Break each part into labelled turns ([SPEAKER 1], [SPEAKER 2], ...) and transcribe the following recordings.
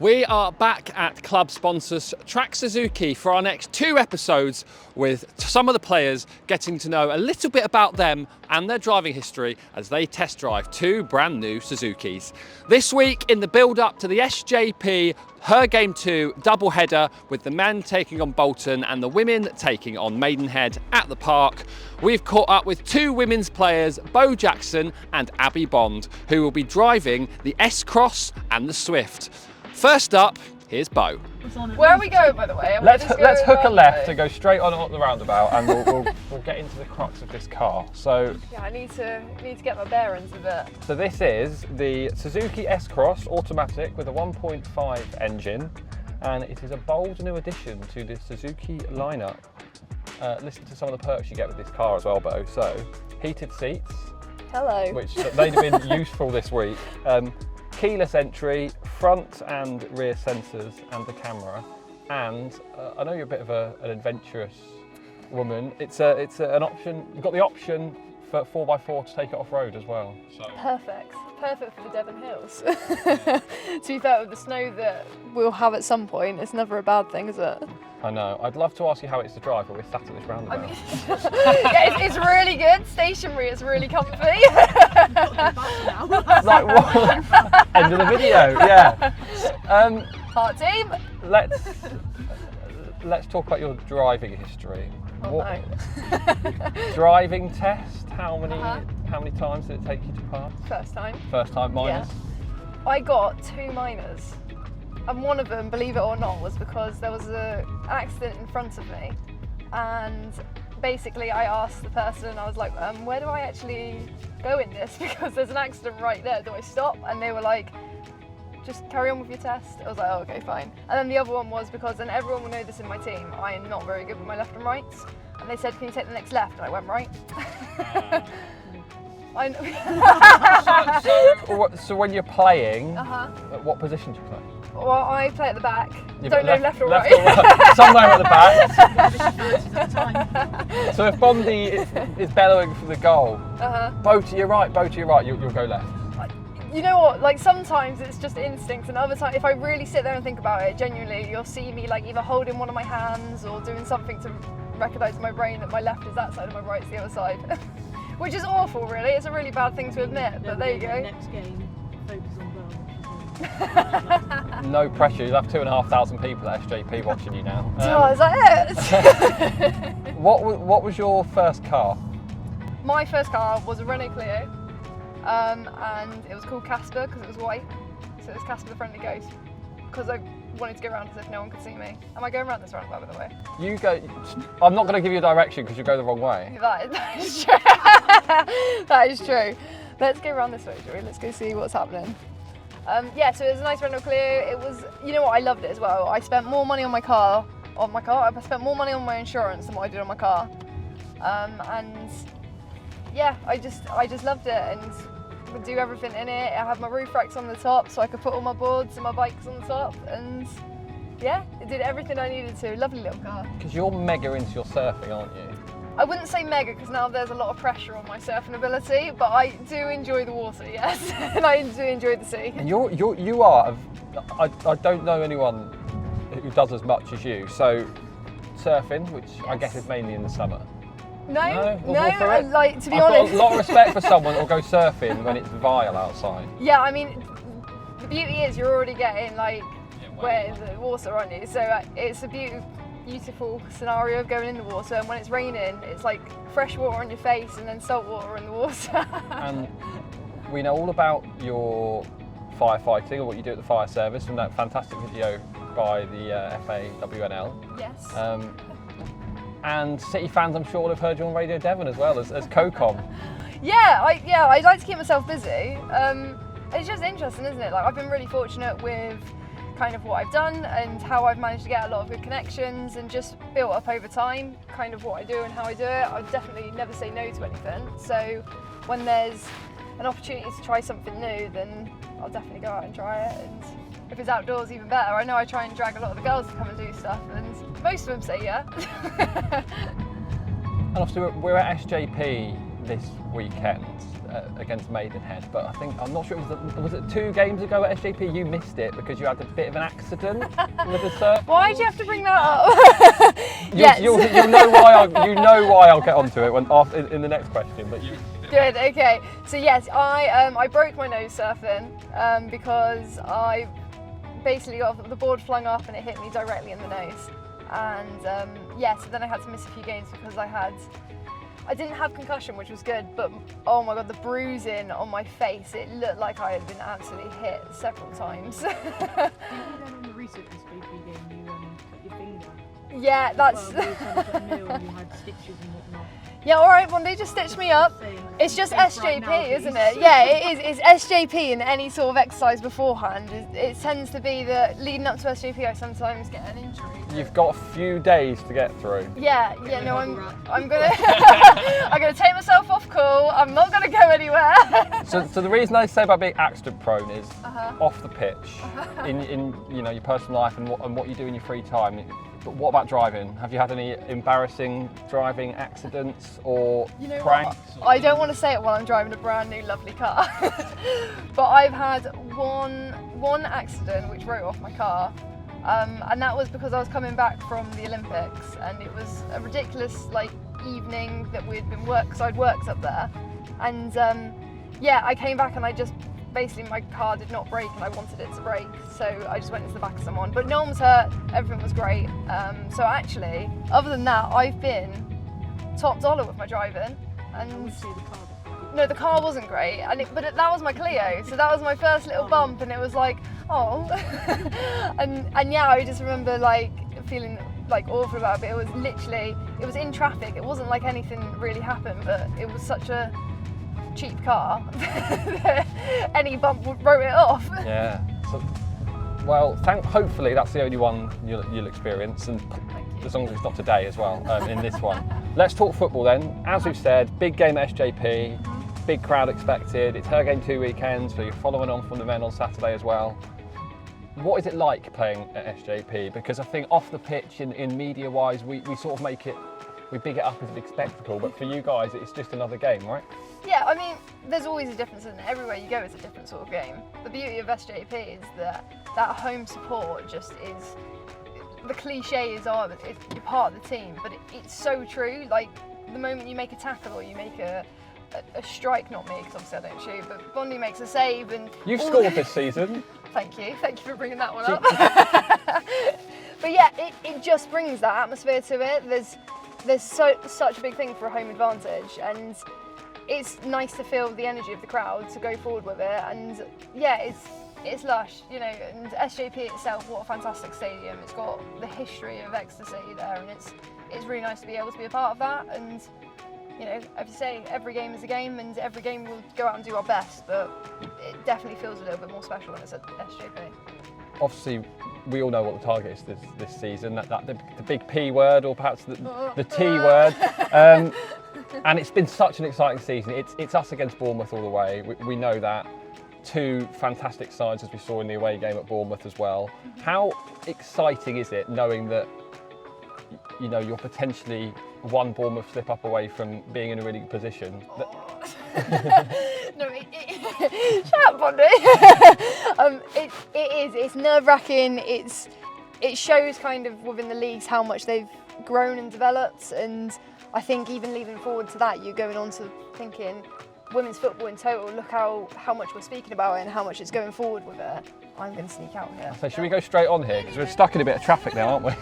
[SPEAKER 1] We are back at club sponsors Track Suzuki for our next 2 episodes, with some of the players getting to know a little bit about them and their driving history as they test drive 2 brand new Suzukis. This week, in the build up to the SJP Her Game 2 double header, with the men taking on Bolton and the women taking on Maidenhead at the park, we've caught up with 2 women's players, Bo Jackson and Abby Bond, who will be driving the S-Cross and the Swift. First up, here's Bo.
[SPEAKER 2] Where are we going, by the way?
[SPEAKER 3] Let's hook a left and go straight on the roundabout, and we'll get into the crux of this car. So
[SPEAKER 2] yeah, I need to get my bearings a bit.
[SPEAKER 3] So this is the Suzuki S-Cross automatic with a 1.5 engine, and it is a bold new addition to the Suzuki lineup. Listen to some of the perks you get with this car as well, Bo. So heated seats.
[SPEAKER 2] Hello.
[SPEAKER 3] Which they'd have been useful this week. Keyless entry, front and rear sensors and the camera, and I know you're a bit of an adventurous woman. It's an option. You've got the option for 4x4 to take it off road as well. So.
[SPEAKER 2] Perfect for the Devon Hills. To be fair, with the snow that we'll have at some point, it's never a bad thing, is it?
[SPEAKER 3] I know. I'd love to ask you how it's to drive, but we're sat at this roundabout.
[SPEAKER 2] I mean, yeah, it's really good. Stationary, it's really comfy.
[SPEAKER 3] Like what? End of the video. Yeah.
[SPEAKER 2] Heart team.
[SPEAKER 3] Let's talk about your driving history.
[SPEAKER 2] Oh, no.
[SPEAKER 3] Driving test? How many times did it take you to pass?
[SPEAKER 2] First time.
[SPEAKER 3] First time, minus?
[SPEAKER 2] Yeah. I got 2 minors. And one of them, believe it or not, was because there was an accident in front of me. And basically I asked the person, I was like, where do I actually go in this? Because there's an accident right there, do I stop? And they were like, just carry on with your test. I was like, oh, okay, fine. And then the other one was because, and everyone will know this in my team, I am not very good with my left and rights. And they said, can you take the next left? And I went right. I know.
[SPEAKER 3] So when you're playing, what position do you play?
[SPEAKER 2] Well, I play at the back. Don't know left or right.
[SPEAKER 3] Somewhere at the back. So if Bondi is bellowing for the goal, Bo to your right, you'll go left.
[SPEAKER 2] You know what, like sometimes it's just instinct, and other times if I really sit there and think about it, genuinely you'll see me like either holding one of my hands or doing something to recognise in my brain that my left is that side and my right's the other side. Which is awful, really. It's a really bad thing to admit, but there you go.
[SPEAKER 4] Next game, focus on goal.
[SPEAKER 3] No pressure, you'll have 2,500 people at SJP watching you now.
[SPEAKER 2] Is that it?
[SPEAKER 3] What was your first car?
[SPEAKER 2] My first car was a Renault Clio, and it was called Casper because it was white, so it was Casper the Friendly Ghost, because I wanted to go around as if no one could see me. Am I going around this roundabout, by the way?
[SPEAKER 3] You go. I'm not going to give you a direction because you go the wrong way.
[SPEAKER 2] That is true. That is true. Let's go around this way, shall we? Let's go see what's happening. Yeah, so it was a nice Renault Clio. It was, you know what, I loved it as well. I spent more money on my car. I spent more money on my insurance than what I did on my car. And yeah, I just loved it and would do everything in it. I had my roof racks on the top so I could put all my boards and my bikes on the top, and yeah, it did everything I needed to. Lovely little car.
[SPEAKER 3] Because you're mega into your surfing, aren't you?
[SPEAKER 2] I wouldn't say mega because now there's a lot of pressure on my surfing ability, but I do enjoy the water, yes, and I do enjoy the sea.
[SPEAKER 3] And you are. I don't know anyone who does as much as you. So surfing, which I guess is mainly in the summer.
[SPEAKER 2] No,
[SPEAKER 3] like
[SPEAKER 2] to be honest.
[SPEAKER 3] I've got a lot of respect for someone who'll go surfing when it's vile outside.
[SPEAKER 2] Yeah, I mean, the beauty is you're already getting like wet in the water, aren't you? So it's a beautiful scenario of going in the water, and when it's raining, it's like fresh water on your face and then salt water in the water. And
[SPEAKER 3] we know all about your firefighting or what you do at the fire service from that fantastic video by the FAWNL.
[SPEAKER 2] Yes.
[SPEAKER 3] And City fans, I'm sure, will have heard you on Radio Devon as well as co-com.
[SPEAKER 2] Yeah, I like to keep myself busy. It's just interesting, isn't it? Like, I've been really fortunate with kind of what I've done and how I've managed to get a lot of good connections and just built up over time kind of what I do and how I do it. I definitely never say no to anything. So when there's an opportunity to try something new, then I'll definitely go out and try it. And if it's outdoors, even better. I know I try and drag a lot of the girls to come and do stuff, and most of them say yeah.
[SPEAKER 3] And obviously we're at SJP this weekend. against Maidenhead, but I'm not sure, was it 2 games ago at SJP you missed it because you had a bit of an accident with the surf?
[SPEAKER 2] Why do you have to bring that up? Yes.
[SPEAKER 3] You'll know why I'll get onto it in the next question. But
[SPEAKER 2] Good, okay. So yes, I broke my nose surfing because I basically got the board flung up and it hit me directly in the nose. And so then I had to miss a few games because I didn't have concussion, which was good, but oh my god, the bruising on my face, it looked like I had been absolutely hit several times.
[SPEAKER 4] Did you know in the recent SJP game you cut your finger?
[SPEAKER 2] Yeah, that's...
[SPEAKER 4] Well, we were trying to put a meal and you had stitches and whatnot.
[SPEAKER 2] Yeah, alright, Bondi, just stitch me up. It's just SJP, isn't it? Yeah, it is. It's SJP in any sort of exercise beforehand. It tends to be that leading up to SJP I sometimes get an injury.
[SPEAKER 3] you've got a few days to get through.
[SPEAKER 2] Yeah, no, I'm gonna take myself off cool. I'm not gonna go anywhere.
[SPEAKER 3] So the reason I say about being accident prone is off the pitch, in your personal life and what you do in your free time. But what about driving? Have you had any embarrassing driving accidents or pranks?
[SPEAKER 2] I don't want to say it while I'm driving a brand new lovely car, but I've had one accident which wrote off my car, and that was because I was coming back from the Olympics, and it was a ridiculous evening that we'd been because I'd worked up there, and I came back and I just basically my car did not brake and I wanted it to brake, so I just went into the back of someone. But no one was hurt, everything was great. So actually, other than that, I've been top dollar with my driving. And no, the car wasn't great, but that was my Clio, so that was my first little bump, and it was like, oh. and yeah, I just remember feeling awful about it. But it was in traffic. It wasn't like anything really happened, but it was such a cheap car. Any bump wrote it off.
[SPEAKER 3] Yeah. So, well, hopefully that's the only one you'll experience, and as long as it's not today as well. In this one, let's talk football then. As we've said, big game at SJP, big crowd expected. It's her game 2 weekends, so you're following on from the men on Saturday as well. What is it like playing at SJP? Because I think off the pitch, in media-wise, we sort of we big it up as a big spectacle, but for you guys, it's just another game, right?
[SPEAKER 2] Yeah, I mean, there's always a difference, and everywhere you go is a different sort of game. The beauty of SJP is that home support just is, the cliches are that you're part of the team, but it's so true. Like, the moment you make a tackle or you make a strike, not me, because obviously I don't shoot, but Bondi makes a save and...
[SPEAKER 3] You've scored this season.
[SPEAKER 2] Thank you for bringing that one up. But yeah, it just brings that atmosphere to it. There's such a big thing for a home advantage, and it's nice to feel the energy of the crowd to go forward with it. And yeah, it's lush, and SJP itself, what a fantastic stadium. It's got the history of ecstasy there, and it's really nice to be able to be a part of that. And as you say, every game is a game, and every game we'll go out and do our best, but it definitely feels a little bit more special when it's at SJP.
[SPEAKER 3] Obviously, we all know what the target is this season, the big P word, or perhaps the T word. And it's been such an exciting season. It's us against Bournemouth all the way. We know that. 2 fantastic sides, as we saw in the away game at Bournemouth as well. How exciting is it knowing that you're potentially one Bournemouth slip up away from being in a really good position?
[SPEAKER 2] No, shut up, Bondi. It's nerve-wracking. It shows kind of within the leagues how much they've grown and developed, and I think even leading forward to that, you're going on to thinking women's football in total, look how much we're speaking about it and how much it's going forward with it. I'm going to sneak out here.
[SPEAKER 3] So should we go straight on here, because we're stuck in a bit of traffic now, aren't we?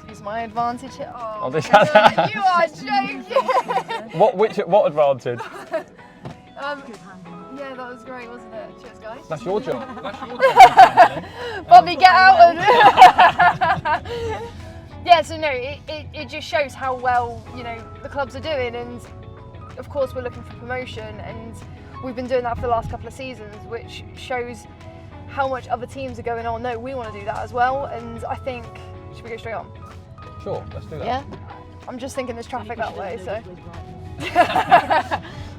[SPEAKER 2] Use my advantage here. Oh,
[SPEAKER 3] this
[SPEAKER 2] you are joking.
[SPEAKER 3] What advantage?
[SPEAKER 2] Yeah, that was great, wasn't it? Cheers, guys.
[SPEAKER 3] That's your job.
[SPEAKER 2] Bobby, get out! Yeah, so no, it just shows how well the clubs are doing, and of course we're looking for promotion, and we've been doing that for the last couple of seasons, which shows how much other teams are going on. No, we want to do that as well, and I think, should we go straight on?
[SPEAKER 3] Sure, let's do that.
[SPEAKER 2] Yeah, I'm just thinking there's traffic that way, so.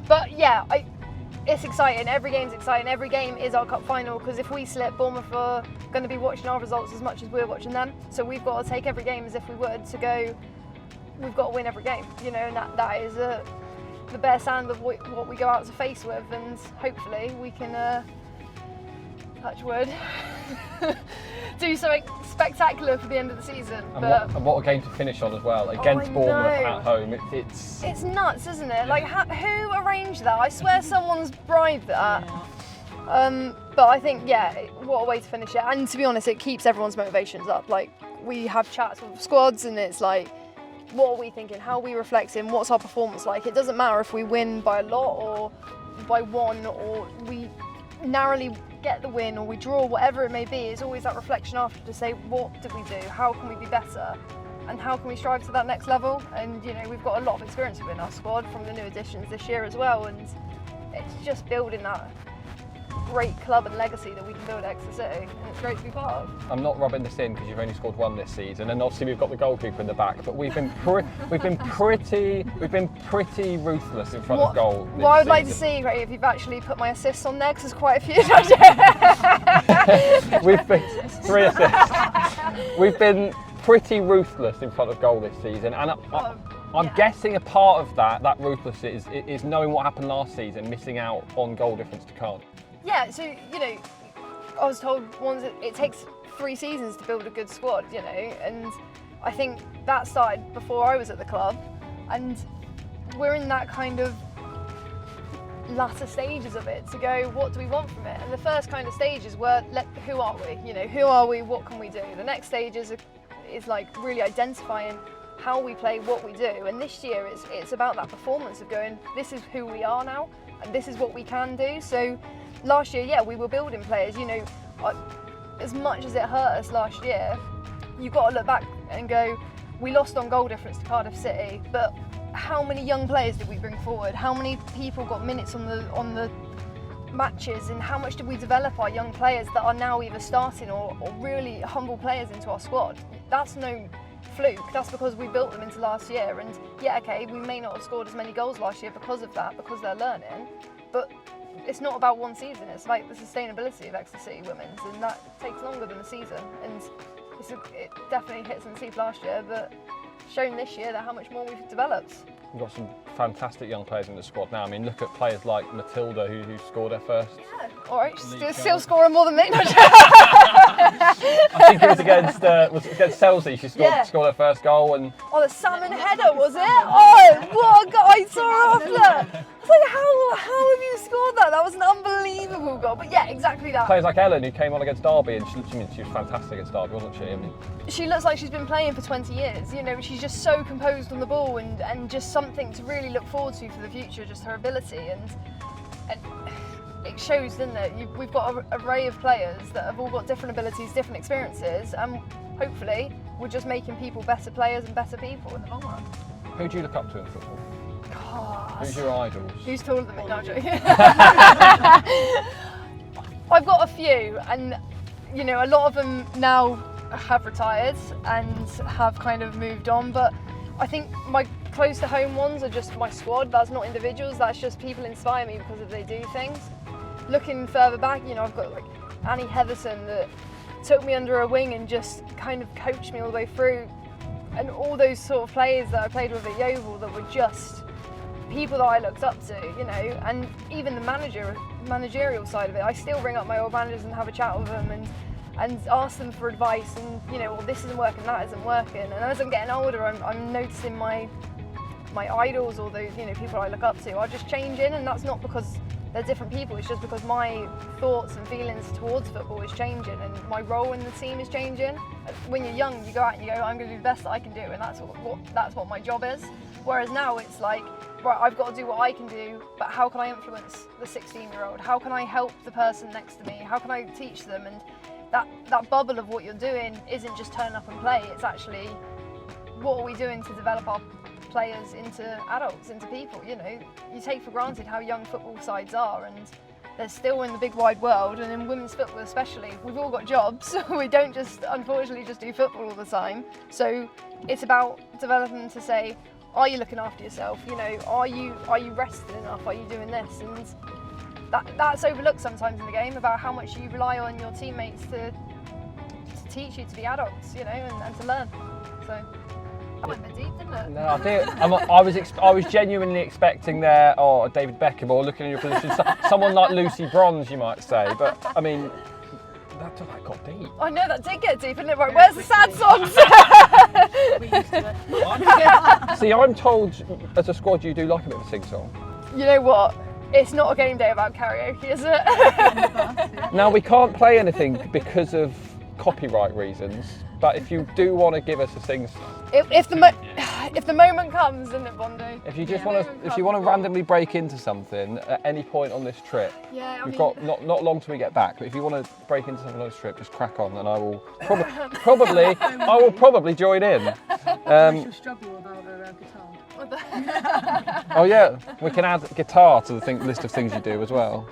[SPEAKER 2] But yeah, it's exciting. Every game's exciting. Every game is our cup final, because if we slip, Bournemouth are going to be watching our results as much as we're watching them. So we've got to take every game as if we would to go. We've got to win every game, and that is the bare sand of what we go out to face with, and hopefully we can, touch wood, do something spectacular for the end of the season.
[SPEAKER 3] And what a game to finish on as well, against Bournemouth at home.
[SPEAKER 2] It's nuts, isn't it? Like, who arranged that? I swear someone's bribed that. But I think, what a way to finish it. And to be honest, it keeps everyone's motivations up. Like, we have chats with squads and it's like, what are we thinking? How are we reflecting? What's our performance like? It doesn't matter if we win by a lot or by one, or we narrowly get the win or we draw, whatever it may be. It's always that reflection after to say, what did we do? How can we be better? And how can we strive to that next level? And we've got a lot of experience within our squad from the new additions this year as well. And it's just building that great club and legacy that we can build at Exeter City, and it's great to be part of.
[SPEAKER 3] I'm not rubbing this in because you've only scored one this season, and obviously we've got the goalkeeper in the back, but we've been pretty ruthless in front of goal.
[SPEAKER 2] What I would like to see, right, if you've actually put my assists on there, because there's quite a few.
[SPEAKER 3] We've been 3 assists. We've been pretty ruthless in front of goal this season, and I'm guessing a part of that ruthlessness is knowing what happened last season, missing out on goal difference to Cardiff.
[SPEAKER 2] Yeah, so, I was told once it takes 3 seasons to build a good squad, and I think that started before I was at the club, and we're in that kind of latter stages of it to go, what do we want from it? And the first kind of stages were, who are we? Who are we? What can we do? The next stage is like really identifying how we play, what we do, and this year it's about that performance of going, this is who we are now, and this is what we can do. So last year, we were building players. As much as it hurt us last year, you've got to look back and go, we lost on goal difference to Cardiff City, but how many young players did we bring forward? How many people got minutes on the matches, and how much did we develop our young players that are now either starting or really humble players into our squad? That's no fluke. That's because we built them into last year, and we may not have scored as many goals last year because of that, because they're learning, but it's not about one season. It's like the sustainability of Exeter City Women's, and that takes longer than a season, and it definitely hits in the teeth last year, but shown this year that how much more we've developed.
[SPEAKER 3] We've got some fantastic young players in the squad now. I mean, look at players like Matilda, who scored her first.
[SPEAKER 2] Yeah, all right, she's still scoring more than me.
[SPEAKER 3] I think it was against Chelsea. She scored her first goal, and
[SPEAKER 2] the salmon header, was it? Oh, what a goal! I saw her after. I was like, how have you scored that? That was an unbelievable goal. But yeah, exactly that.
[SPEAKER 3] Players like Ellen, who came on against Derby, and she was fantastic against Derby, wasn't she? I mean,
[SPEAKER 2] she looks like she's been playing for 20 years. She's just so composed on the ball, and just something to really look forward to for the future. Just her ability, and it shows, doesn't it? We've got an array of players that have all got different abilities, different experiences, and hopefully we're just making people better players and better people in the long run.
[SPEAKER 3] who do you look up to in football?
[SPEAKER 2] God.
[SPEAKER 3] Who's your idols?
[SPEAKER 2] Who's taller than me? No, I'm joking. I've got a few, and a lot of them now have retired and have kind of moved on, but I think my close to home ones are just my squad. That's not individuals, that's just people inspire me because of they do things. Looking further back, I've got like Annie Heatherson that took me under her wing and just kind of coached me all the way through, and all those sort of players that I played with at Yeovil that were just people that I looked up to, and even the managerial side of it. I still ring up my old managers and have a chat with them and ask them for advice, and well, this isn't working, that isn't working. And as I'm getting older, I'm noticing my idols, or those people I look up to, are just changing, and that's not because they're different people, it's just because my thoughts and feelings towards football is changing, and my role in the team is changing. When you're young, you go out and you go, I'm going to do the best that I can do, and that's what my job is. Whereas now it's like, right, I've got to do what I can do, but how can I influence the 16-year-old? How can I help the person next to me? How can I teach them? And that bubble of what you're doing isn't just turn up and play, it's actually, what are we doing to develop our players into adults, into people? You take for granted how young football sides are, and they're still in the big wide world, and in women's football especially, we've all got jobs. We don't unfortunately just do football all the time. So it's about developing them to say, are you looking after yourself? Are you rested enough? Are you doing this? And that's overlooked sometimes in the game, about how much you rely on your teammates to teach you to be adults, and to learn. So That went a bit deep, didn't it?
[SPEAKER 3] No, I was genuinely expecting there, a David Beckham, or looking in your position, someone like Lucy Bronze, you might say. But I mean, that got deep.
[SPEAKER 2] I know, that did get deep, didn't it? Right, where's the sad songs?
[SPEAKER 4] We used to it.
[SPEAKER 3] See, I'm told as a squad you do like a bit of a sing-song.
[SPEAKER 2] You know what? It's not a game day about karaoke, is it?
[SPEAKER 3] Now, we can't play anything because of copyright reasons, but if you do want to give us a sing-song,
[SPEAKER 2] if the moment comes, isn't it, Bondi?
[SPEAKER 3] if you just want to, if you want to randomly break into something at any point on this trip,
[SPEAKER 2] Yeah,
[SPEAKER 3] we've got not long till we get back. But if you want to break into something on this trip, just crack on, and I will probably join in.
[SPEAKER 4] She'll struggle without her guitar.
[SPEAKER 3] Oh yeah, we can add guitar to the list of things you do as well.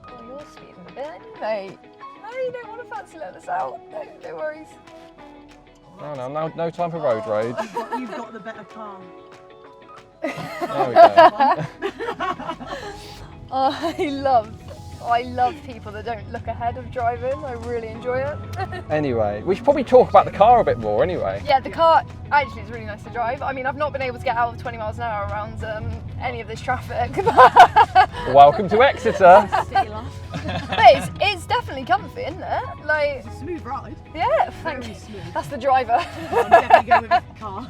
[SPEAKER 2] Oh, you're speeding a bit, aren't you, mate? No, you don't want to fancy letting us out. No worries.
[SPEAKER 3] No time for road rage.
[SPEAKER 4] You've got the better car.
[SPEAKER 3] There we go.
[SPEAKER 2] I love people that don't look ahead of driving. I really enjoy it.
[SPEAKER 3] Anyway, we should probably talk about the car a bit more anyway.
[SPEAKER 2] Yeah, the car actually is really nice to drive. I mean, I've not been able to get out of 20 miles an hour around any of this traffic.
[SPEAKER 3] Welcome to Exeter.
[SPEAKER 4] City life.
[SPEAKER 2] But it's definitely comfy, isn't it? Like,
[SPEAKER 4] It's a smooth ride.
[SPEAKER 2] yeah, thank
[SPEAKER 4] Very
[SPEAKER 2] you.
[SPEAKER 4] smooth.
[SPEAKER 2] That's the driver.
[SPEAKER 4] I'll definitely go with the car.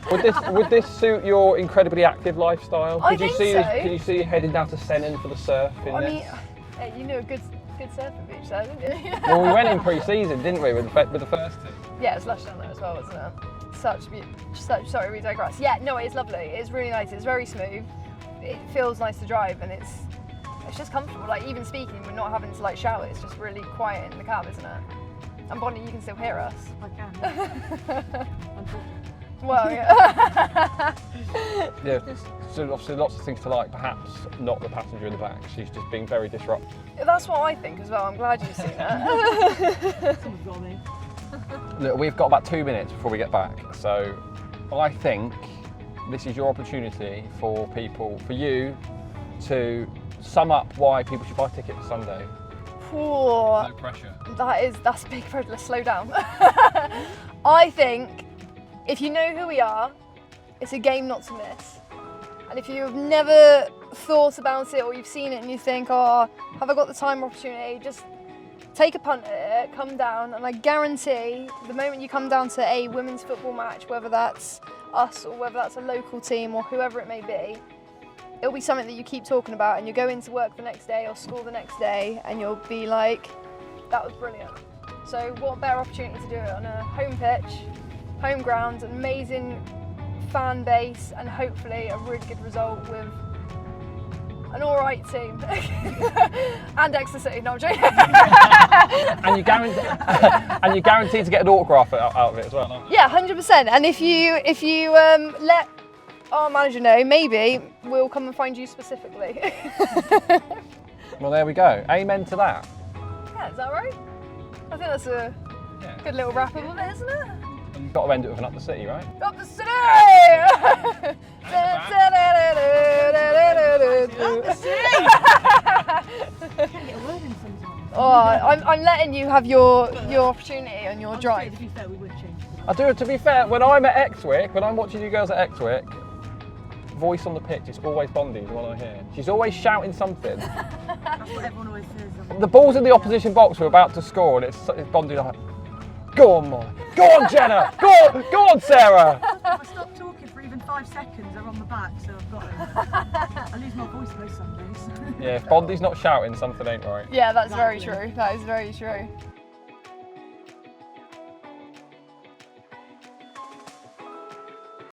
[SPEAKER 3] Would this suit your incredibly active lifestyle?
[SPEAKER 2] I
[SPEAKER 3] Could you
[SPEAKER 2] think
[SPEAKER 3] see
[SPEAKER 2] so.
[SPEAKER 3] Can you see you heading down to Sennin for the surf in
[SPEAKER 2] I
[SPEAKER 3] this?
[SPEAKER 2] mean, hey, you knew a good surfing beach there, didn't you?
[SPEAKER 3] Well, we went in pre-season, didn't we, with the first two?
[SPEAKER 2] Yeah, it's lush down there as well, wasn't it? Sorry, we digress. Yeah, no, it's lovely. It's really nice. It's very smooth. It feels nice to drive, and it's just comfortable. Like, even speaking, we're not having to like shout. It's just really quiet in the cab, isn't it? And Bonnie, you can still hear us.
[SPEAKER 4] I can. Unfortunately.
[SPEAKER 2] Well, yeah.
[SPEAKER 3] Yeah. So obviously lots of things to like. Perhaps not the passenger in the back. She's just being very disruptive.
[SPEAKER 2] That's what I think as well. I'm glad you've seen it.
[SPEAKER 4] Someone's got me.
[SPEAKER 3] Look, we've got about 2 minutes before we get back, so I think this is your opportunity for you to sum up why people should buy a ticket for Sunday.
[SPEAKER 2] Poor.
[SPEAKER 3] No pressure.
[SPEAKER 2] That's big for let's slow down. I think if you know who we are, it's a game not to miss. And if you've never thought about it or you've seen it and you think, oh, have I got the time or opportunity, just take a punt at it, come down, and I guarantee the moment you come down to a women's football match, whether that's us or whether that's a local team or whoever it may be, it'll be something that you keep talking about, and you go into work the next day or school the next day and you'll be like, that was brilliant. So what better opportunity to do it on a home pitch, home ground, an amazing fan base, and hopefully a really good result with an alright team. And Exeter City, no, I'm joking.
[SPEAKER 3] And you guaranteed to get an autograph out of it as well, aren't you?
[SPEAKER 2] Yeah, 100%. And if you let our manager know, maybe we'll come and find you specifically.
[SPEAKER 3] Well, there we go. Amen to that.
[SPEAKER 2] Yeah, is that right? I think that's a good little wrap up of it, isn't it?
[SPEAKER 3] You've got to end it with an Up the City, right?
[SPEAKER 2] Up the city!
[SPEAKER 4] Can't get a word in sometimes.
[SPEAKER 2] Oh, I'm letting you have your opportunity and your
[SPEAKER 4] To
[SPEAKER 2] drive.
[SPEAKER 4] be fair, we would change it.
[SPEAKER 3] I do. To be fair, when I'm at Exwick, when I'm watching you girls at Exwick, voice on the pitch is always Bondi, the one I hear. She's always shouting something.
[SPEAKER 4] That's what everyone always says.
[SPEAKER 3] The ball's in the opposition box, we're about to score, and it's Bondi like, go on, Molly. Go on, Jenna. Go on, Sarah.
[SPEAKER 4] If I stop talking for even 5 seconds, they're on the back, so I've got it. I lose my voice most Sundays.
[SPEAKER 3] Yeah, if Bondi's not shouting, something ain't right.
[SPEAKER 2] Yeah, that's very true. That is very true.